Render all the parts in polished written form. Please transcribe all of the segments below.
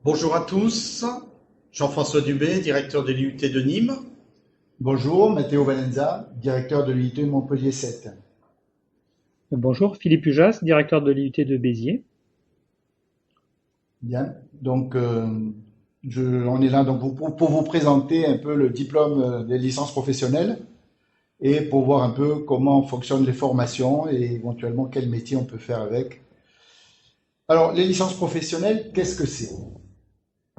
Bonjour à tous, Jean-François Dubé, directeur de l'IUT de Nîmes. Bonjour, Matteo Valenza, directeur de l'IUT Montpellier 7. Bonjour, Philippe Ujas, directeur de l'IUT de Béziers. Bien, donc on est là donc, pour vous présenter un peu le diplôme des licences professionnelles et pour voir un peu comment fonctionnent les formations et éventuellement quel métier on peut faire avec. Alors, les licences professionnelles, qu'est-ce que c'est?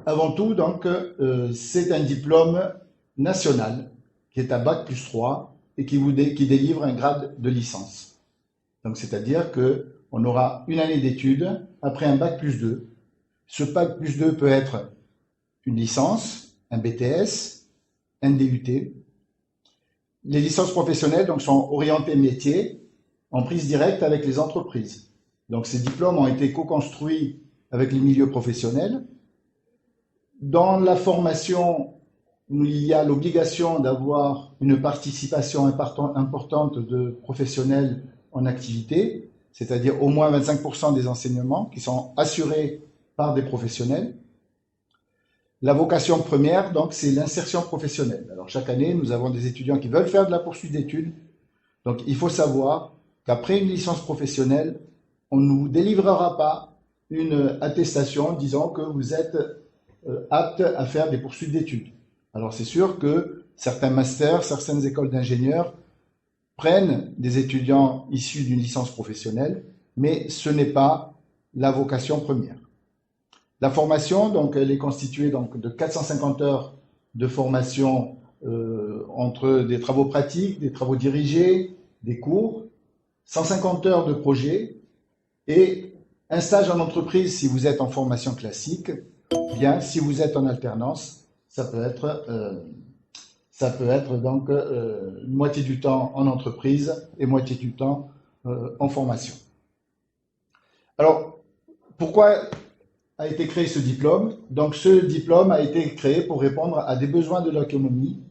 Avant tout, donc, c'est un diplôme national qui est à Bac+3 et qui délivre un grade de licence. Donc, c'est-à-dire qu'on aura une année d'études après un Bac+2. Ce Bac+2 peut être une licence, un BTS, un DUT. Les licences professionnelles donc, sont orientées métiers en prise directe avec les entreprises. Donc, ces diplômes ont été co-construits avec les milieux professionnels. Dans la formation, il y a l'obligation d'avoir une participation importante de professionnels en activité, c'est-à-dire au moins 25% des enseignements qui sont assurés par des professionnels. La vocation première, donc, c'est l'insertion professionnelle. Alors, chaque année, nous avons des étudiants qui veulent faire de la poursuite d'études. Donc, il faut savoir qu'après une licence professionnelle, on ne vous délivrera pas une attestation disant que vous êtes apte à faire des poursuites d'études. Alors, c'est sûr que certains masters, certaines écoles d'ingénieurs prennent des étudiants issus d'une licence professionnelle, mais ce n'est pas la vocation première. La formation, donc, elle est constituée donc, de 450 heures de formation entre des travaux pratiques, des travaux dirigés, des cours, 150 heures de projet et un stage en entreprise si vous êtes en formation classique. Bien, si vous êtes en alternance, ça peut être donc moitié du temps en entreprise et moitié du temps en formation. Alors, pourquoi a été créé ce diplôme? Donc, ce diplôme a été créé pour répondre à des besoins de l'économie.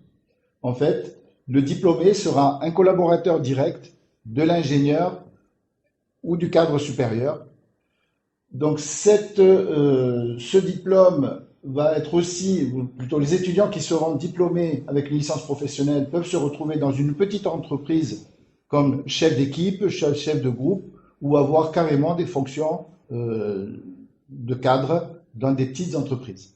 En fait, le diplômé sera un collaborateur direct de l'ingénieur ou du cadre supérieur. Donc, ce diplôme va être aussi, ou plutôt les étudiants qui seront diplômés avec une licence professionnelle peuvent se retrouver dans une petite entreprise comme chef d'équipe, chef de groupe, ou avoir carrément des fonctions de cadre dans des petites entreprises.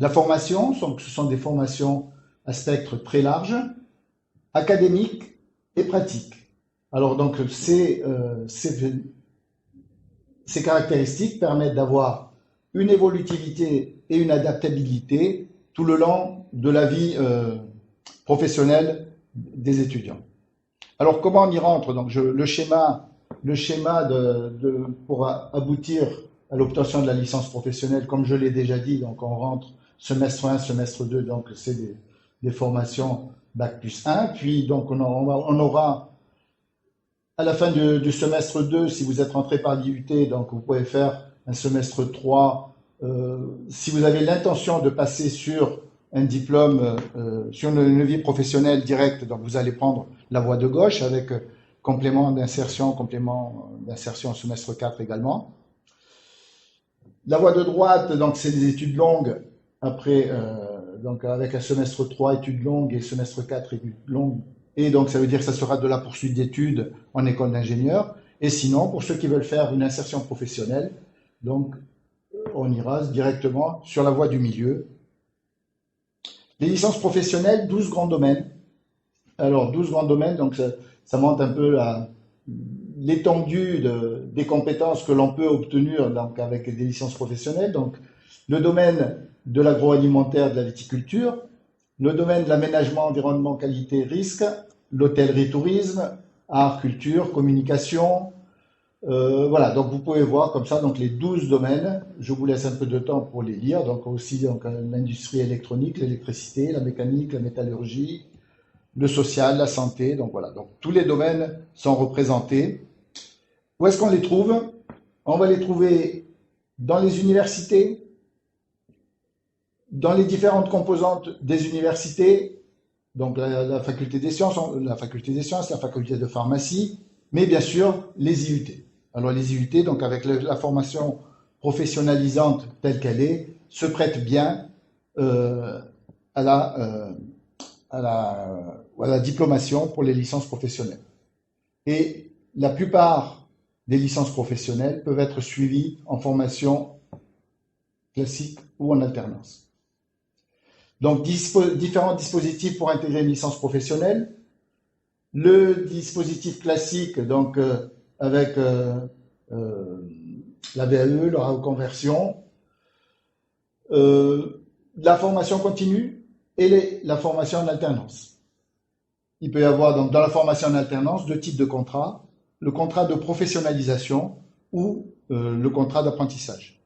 La formation, ce sont des formations à spectre très large, académiques et pratiques. Alors donc ces caractéristiques permettent d'avoir une évolutivité et une adaptabilité tout le long de la vie professionnelle des étudiants. Alors comment on y rentre? Donc le schéma pour aboutir à l'obtention de la licence professionnelle, comme je l'ai déjà dit, donc on rentre semestre 1, semestre 2, donc c'est des formations Bac+1, puis donc on aura à la fin du semestre 2, si vous êtes rentré par l'IUT, donc vous pouvez faire un semestre 3. Si vous avez l'intention de passer sur un diplôme, sur une vie professionnelle directe, donc vous allez prendre la voie de gauche avec complément d'insertion au semestre 4 également. La voie de droite, donc c'est des études longues, après, donc avec un semestre 3, études longues, et semestre 4, études longues. Et donc, ça veut dire que ça sera de la poursuite d'études en école d'ingénieur. Et sinon, pour ceux qui veulent faire une insertion professionnelle, donc, on ira directement sur la voie du milieu. Les licences professionnelles, 12 grands domaines. Alors, 12 grands domaines, donc ça montre un peu l'étendue des compétences que l'on peut obtenir donc, avec des licences professionnelles. Donc, le domaine de l'agroalimentaire, de la viticulture, le domaine de l'aménagement, environnement, qualité, risque, l'hôtellerie-tourisme, art, culture, communication. Voilà, donc vous pouvez voir comme ça donc les 12 domaines. Je vous laisse un peu de temps pour les lire. Donc aussi donc, l'industrie électronique, l'électricité, la mécanique, la métallurgie, le social, la santé. Donc voilà, donc tous les domaines sont représentés. Où est-ce qu'on les trouve? On va les trouver dans les universités, dans les différentes composantes des universités, donc la faculté des sciences, la faculté de pharmacie, mais bien sûr les IUT. Alors les IUT, donc avec la formation professionnalisante telle qu'elle est se prête bien à la diplomation pour les licences professionnelles. Et la plupart des licences professionnelles peuvent être suivies en formation classique ou en alternance. Donc, différents dispositifs pour intégrer une licence professionnelle. Le dispositif classique, donc avec la VAE, la reconversion, la formation continue et la formation en alternance. Il peut y avoir donc dans la formation en alternance deux types de contrats, le contrat de professionnalisation ou le contrat d'apprentissage.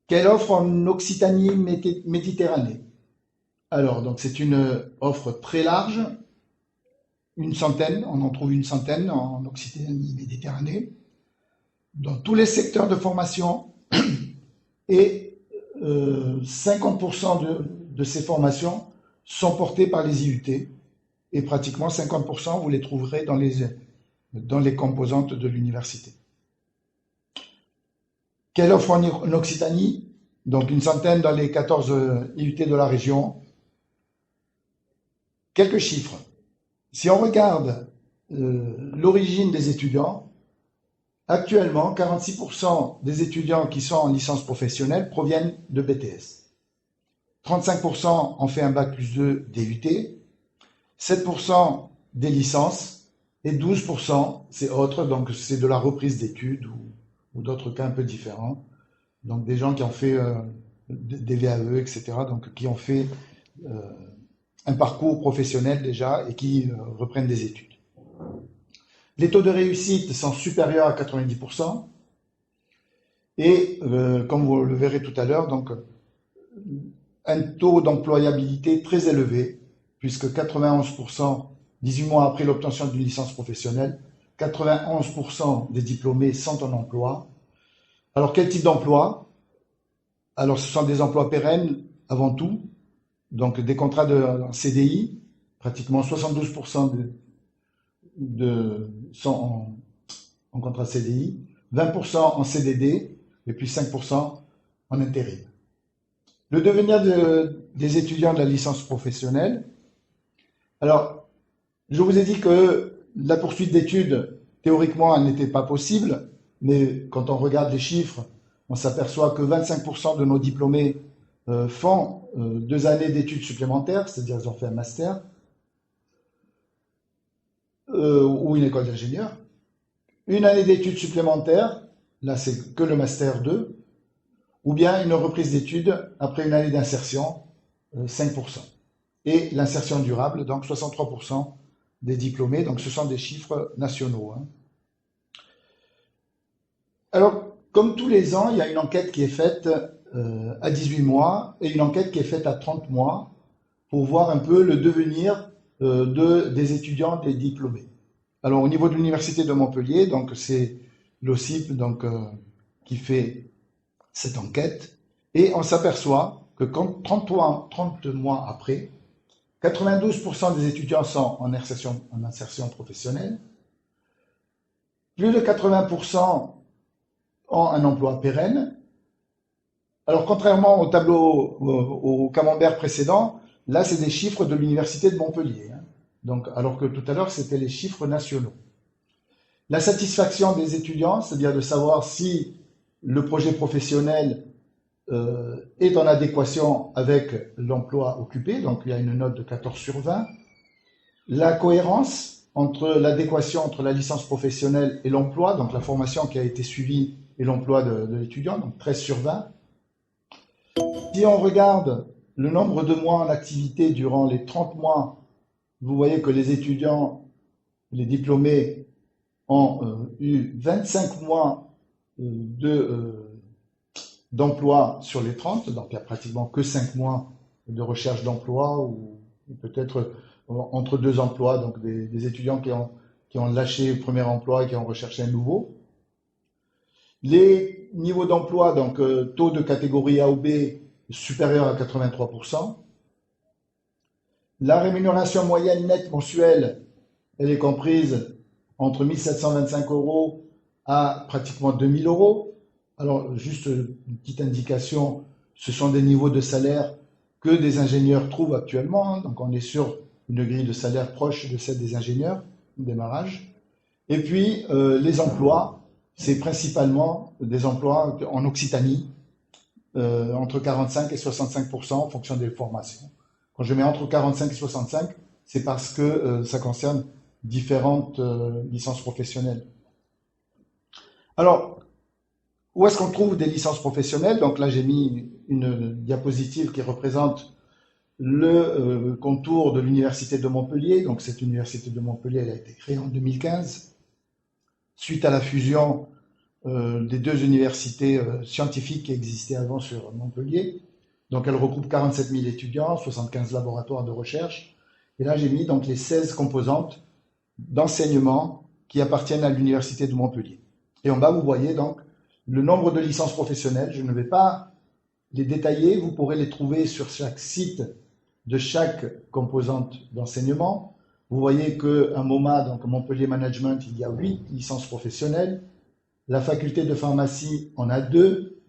Quelle offre en Occitanie-Méditerranée? Alors, donc c'est une offre très large, une centaine, on en trouve une centaine en Occitanie-Méditerranée, dans tous les secteurs de formation, et 50% de ces formations sont portées par les IUT, et pratiquement 50% vous les trouverez dans les composantes de l'université. Quelle offre en Occitanie? Donc une centaine dans les 14 IUT de la région. Quelques chiffres. Si on regarde l'origine des étudiants, actuellement 46% des étudiants qui sont en licence professionnelle proviennent de BTS. 35% ont fait un bac+2 DUT, 7% des licences et 12% c'est autre, donc c'est de la reprise d'études ou d'autres cas un peu différents. Donc des gens qui ont fait des VAE, etc., donc qui ont fait un parcours professionnel déjà et qui reprennent des études. Les taux de réussite sont supérieurs à 90% et comme vous le verrez tout à l'heure, donc un taux d'employabilité très élevé puisque 91%, 18 mois après l'obtention d'une licence professionnelle, 91% des diplômés sont en emploi. Alors quel type d'emploi? Alors ce sont des emplois pérennes avant tout, donc des contrats en CDI, pratiquement 72% sont en contrat CDI, 20% en CDD et puis 5% en intérim. Le devenir des étudiants de la licence professionnelle. Alors, je vous ai dit que la poursuite d'études, théoriquement, elle n'était pas possible, mais quand on regarde les chiffres, on s'aperçoit que 25% de nos diplômés font 2 années d'études supplémentaires, c'est-à-dire ils ont fait un master ou une école d'ingénieur. Une année d'études supplémentaires, là c'est que le master 2, ou bien une reprise d'études après une année d'insertion, 5%. Et l'insertion durable, donc 63% des diplômés, donc ce sont des chiffres nationaux. Hein. Alors, comme tous les ans, il y a une enquête qui est faite à 18 mois et une enquête qui est faite à 30 mois pour voir un peu le devenir des étudiants, des diplômés. Alors, au niveau de l'Université de Montpellier, donc c'est l'OSIP qui fait cette enquête et on s'aperçoit que quand 30 mois après, 92% des étudiants sont en insertion professionnelle, plus de 80% ont un emploi pérenne. Alors, contrairement au tableau, au camembert précédent, là, c'est des chiffres de l'Université de Montpellier. Hein. Donc, alors que tout à l'heure, c'était les chiffres nationaux. La satisfaction des étudiants, c'est-à-dire de savoir si le projet professionnel est en adéquation avec l'emploi occupé, donc il y a une note de 14/20. La cohérence entre l'adéquation entre la licence professionnelle et l'emploi, donc la formation qui a été suivie et l'emploi de l'étudiant, donc 13/20. Si on regarde le nombre de mois en activité durant les 30 mois, vous voyez que les étudiants, les diplômés, ont eu 25 mois d'emploi sur les 30, donc il n'y a pratiquement que 5 mois de recherche d'emploi ou peut-être entre 2 emplois, donc des étudiants qui ont lâché le premier emploi et qui ont recherché un nouveau. Les niveaux d'emploi, donc taux de catégorie A ou B supérieur à 83%. La rémunération moyenne nette mensuelle, elle est comprise entre 1 725 € à pratiquement 2000 euros. Alors, juste une petite indication, ce sont des niveaux de salaire que des ingénieurs trouvent actuellement, hein. Donc, on est sur une grille de salaire proche de celle des ingénieurs, au démarrage. Et puis, les emplois, c'est principalement des emplois en Occitanie, entre 45 et 65% en fonction des formations. Quand je mets entre 45 et 65, c'est parce que ça concerne différentes licences professionnelles. Alors, où est-ce qu'on trouve des licences professionnelles? Donc là, j'ai mis une diapositive qui représente le contour de l'Université de Montpellier. Donc cette Université de Montpellier, elle a été créée en 2015, suite à la fusion des deux universités scientifiques qui existaient avant sur Montpellier. Donc elle regroupe 47 000 étudiants, 75 laboratoires de recherche. Et là, j'ai mis donc les 16 composantes d'enseignement qui appartiennent à l'Université de Montpellier. Et en bas, vous voyez donc le nombre de licences professionnelles. Je ne vais pas les détailler, vous pourrez les trouver sur chaque site de chaque composante d'enseignement. Vous voyez qu'à MoMA, donc Montpellier Management, il y a 8 licences professionnelles. La faculté de pharmacie en a 2.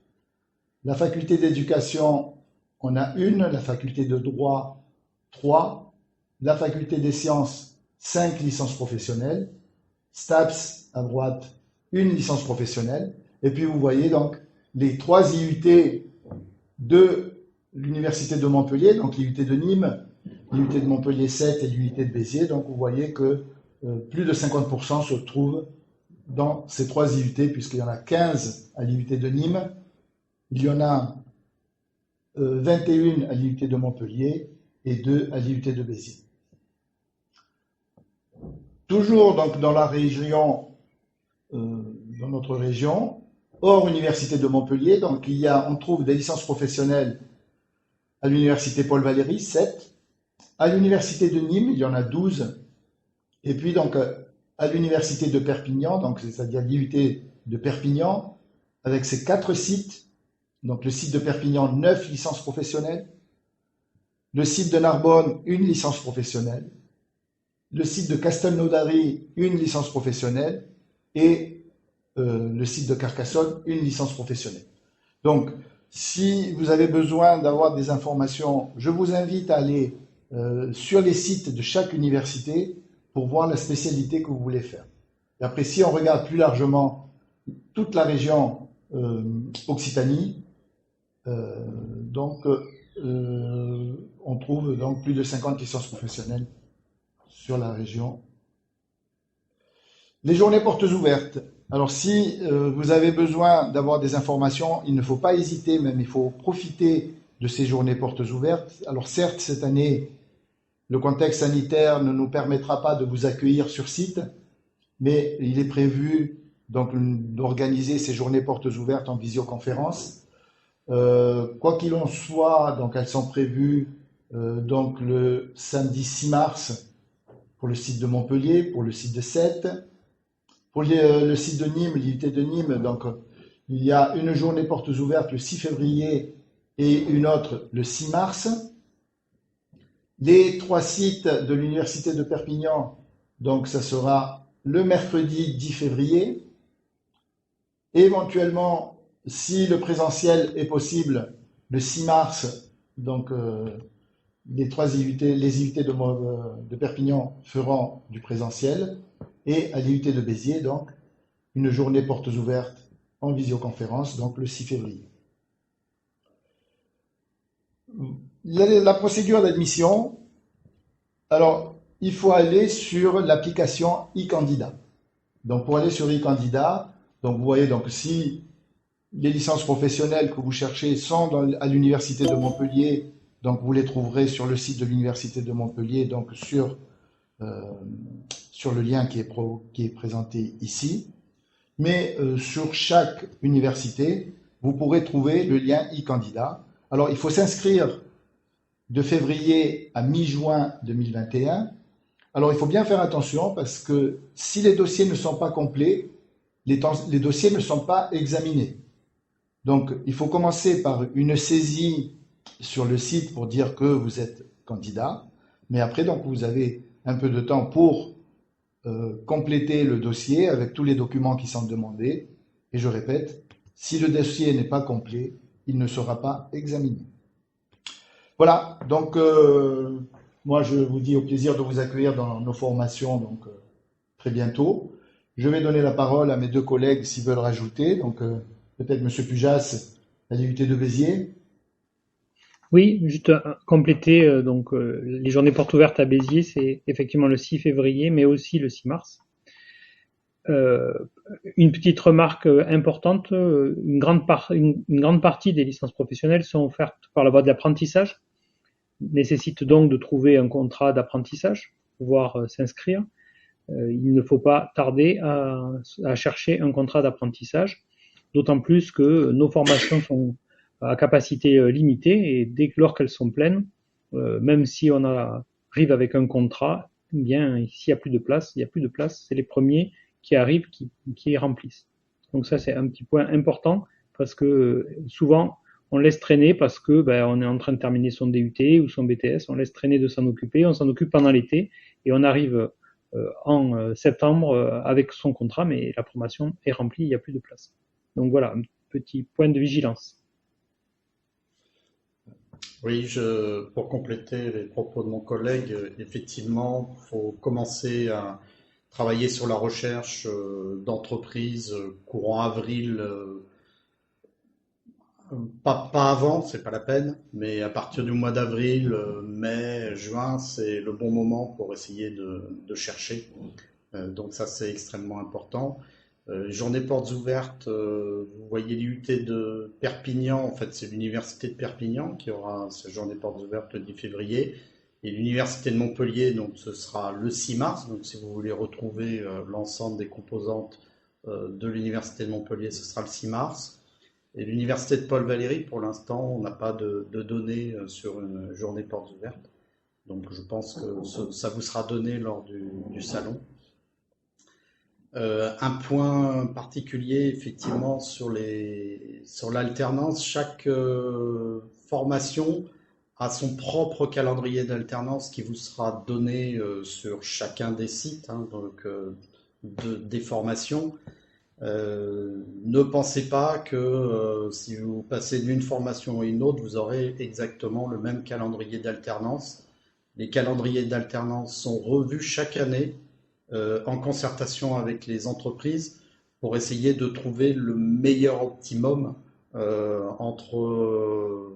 La faculté d'éducation en a 1. La faculté de droit, 3. La faculté des sciences, 5 licences professionnelles. STAPS, à droite, 1 licence professionnelle. Et puis vous voyez donc les 3 IUT de l'Université de Montpellier, donc l'IUT de Nîmes, l'IUT de Montpellier 7 et l'IUT de Béziers. Donc vous voyez que plus de 50% se trouvent dans ces 3 IUT, puisqu'il y en a 15 à l'IUT de Nîmes, il y en a 21 à l'IUT de Montpellier et 2 à l'IUT de Béziers. Toujours donc dans la région, dans notre région, hors Université de Montpellier, donc on trouve des licences professionnelles à l'Université Paul Valéry, 7. À l'Université de Nîmes, il y en a 12. Et puis donc à l'Université de Perpignan, donc c'est-à-dire l'IUT de Perpignan, avec ses 4 sites. Donc le site de Perpignan, 9 licences professionnelles. Le site de Narbonne, 1 licence professionnelle. Le site de Castelnaudary, 1 licence professionnelle. Et le site de Carcassonne, 1 licence professionnelle. Donc, si vous avez besoin d'avoir des informations, je vous invite à aller sur les sites de chaque université pour voir la spécialité que vous voulez faire. Et après, si on regarde plus largement toute la région Occitanie, on trouve donc plus de 50 licences professionnelles sur la région. Les journées portes ouvertes. Alors si vous avez besoin d'avoir des informations, il ne faut pas hésiter, même il faut profiter de ces journées portes ouvertes. Alors certes, cette année, le contexte sanitaire ne nous permettra pas de vous accueillir sur site, mais il est prévu donc d'organiser ces journées portes ouvertes en visioconférence. Quoi qu'il en soit, donc elles sont prévues donc le samedi 6 mars pour le site de Montpellier, pour le site de Sète. Pour le site de Nîmes, l'IUT de Nîmes, donc il y a une journée portes ouvertes le 6 février et une autre le 6 mars. Les 3 sites de l'Université de Perpignan, donc ça sera le mercredi 10 février. Et éventuellement, si le présentiel est possible, le 6 mars, donc les 3 IUT, les IUT de Perpignan feront du présentiel. Et à l'IUT de Béziers, donc, une journée portes ouvertes en visioconférence, donc le 6 février. La procédure d'admission, alors, il faut aller sur l'application e-candidat. Donc, pour aller sur e-candidat, donc vous voyez, donc, si les licences professionnelles que vous cherchez sont à l'Université de Montpellier, donc vous les trouverez sur le site de l'Université de Montpellier, donc sur le lien qui est présenté ici. Mais sur chaque université, vous pourrez trouver le lien e-candidat. Alors, il faut s'inscrire de février à mi-juin 2021. Alors, il faut bien faire attention parce que si les dossiers ne sont pas complets, les dossiers ne sont pas examinés. Donc, il faut commencer par une saisie sur le site pour dire que vous êtes candidat. Mais après, donc, vous avez un peu de temps pour compléter le dossier avec tous les documents qui sont demandés. Et je répète, si le dossier n'est pas complet, il ne sera pas examiné. Voilà, donc moi je vous dis au plaisir de vous accueillir dans nos formations donc très bientôt. Je vais donner la parole à mes deux collègues s'ils veulent rajouter. Donc peut-être Monsieur Pujas, la DUT de Béziers. Oui, juste compléter, les journées portes ouvertes à Béziers, c'est effectivement le 6 février, mais aussi le 6 mars. Une petite remarque importante, une grande partie des licences professionnelles sont offertes par la voie de l'apprentissage, nécessite donc de trouver un contrat d'apprentissage pour pouvoir s'inscrire. Il ne faut pas tarder à chercher un contrat d'apprentissage, d'autant plus que nos formations sont à capacité limitée et lors qu'elles sont pleines, même si on arrive avec un contrat, eh bien s'il n'y a plus de place, il n'y a plus de place, c'est les premiers qui arrivent qui remplissent. Donc ça c'est un petit point important parce que souvent on laisse traîner parce que on est en train de terminer son DUT ou son BTS, on laisse traîner de s'en occuper, on s'en occupe pendant l'été et on arrive en septembre avec son contrat, mais la formation est remplie, il n'y a plus de place. Donc voilà, un petit point de vigilance. Oui, pour compléter les propos de mon collègue, effectivement, il faut commencer à travailler sur la recherche d'entreprises courant avril, pas avant, c'est pas la peine, mais à partir du mois d'avril, mai, juin, c'est le bon moment pour essayer de chercher. Donc ça, c'est extrêmement important. Journée portes ouvertes, vous voyez l'IUT de Perpignan, en fait c'est l'université de Perpignan qui aura sa journée portes ouvertes le 10 février, et l'université de Montpellier, donc ce sera le 6 mars, donc si vous voulez retrouver l'ensemble des composantes de l'université de Montpellier, ce sera le 6 mars. Et l'université de Paul Valéry, pour l'instant, on n'a pas de données sur une journée portes ouvertes, donc je pense que ça vous sera donné lors du salon. Un point particulier, effectivement, sur l'alternance. Chaque formation a son propre calendrier d'alternance qui vous sera donné sur chacun des sites des formations. Ne pensez pas que si vous passez d'une formation à une autre, vous aurez exactement le même calendrier d'alternance. Les calendriers d'alternance sont revus chaque année en concertation avec les entreprises pour essayer de trouver le meilleur optimum entre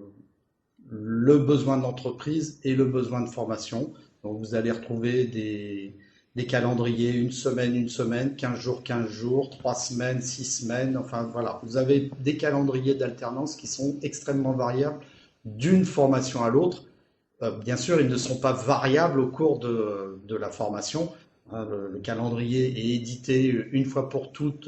le besoin de l'entreprise et le besoin de formation. Donc vous allez retrouver des calendriers une semaine, 15 jours, 3 semaines, 6 semaines, enfin voilà. Vous avez des calendriers d'alternance qui sont extrêmement variables d'une formation à l'autre. Bien sûr, ils ne sont pas variables au cours de la formation. Le calendrier est édité une fois pour toutes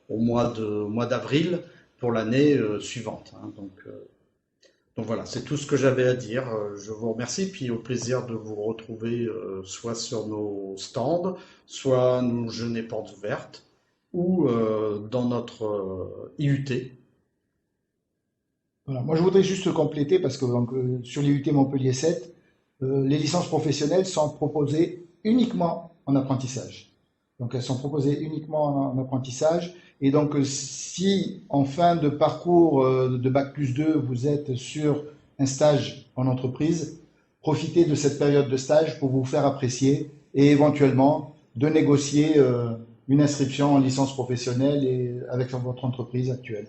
au mois d'avril pour l'année suivante. Donc voilà, c'est tout ce que j'avais à dire. Je vous remercie, puis au plaisir de vous retrouver soit sur nos stands, soit nos journées portes ouvertes, ou dans notre IUT. Voilà. Moi, je voudrais juste compléter parce que donc, sur l'IUT Montpellier 7, les licences professionnelles sont proposées uniquement en apprentissage. Donc, elles sont proposées uniquement en apprentissage. Et donc, si en fin de parcours de Bac+2, vous êtes sur un stage en entreprise, profitez de cette période de stage pour vous faire apprécier et éventuellement de négocier une inscription en licence professionnelle et avec votre entreprise actuelle.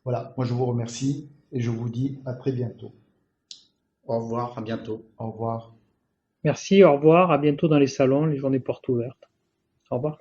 Voilà, moi je vous remercie et je vous dis à très bientôt. Au revoir, à bientôt. Au revoir. Merci, au revoir, à bientôt dans les salons, les journées portes ouvertes. Au revoir.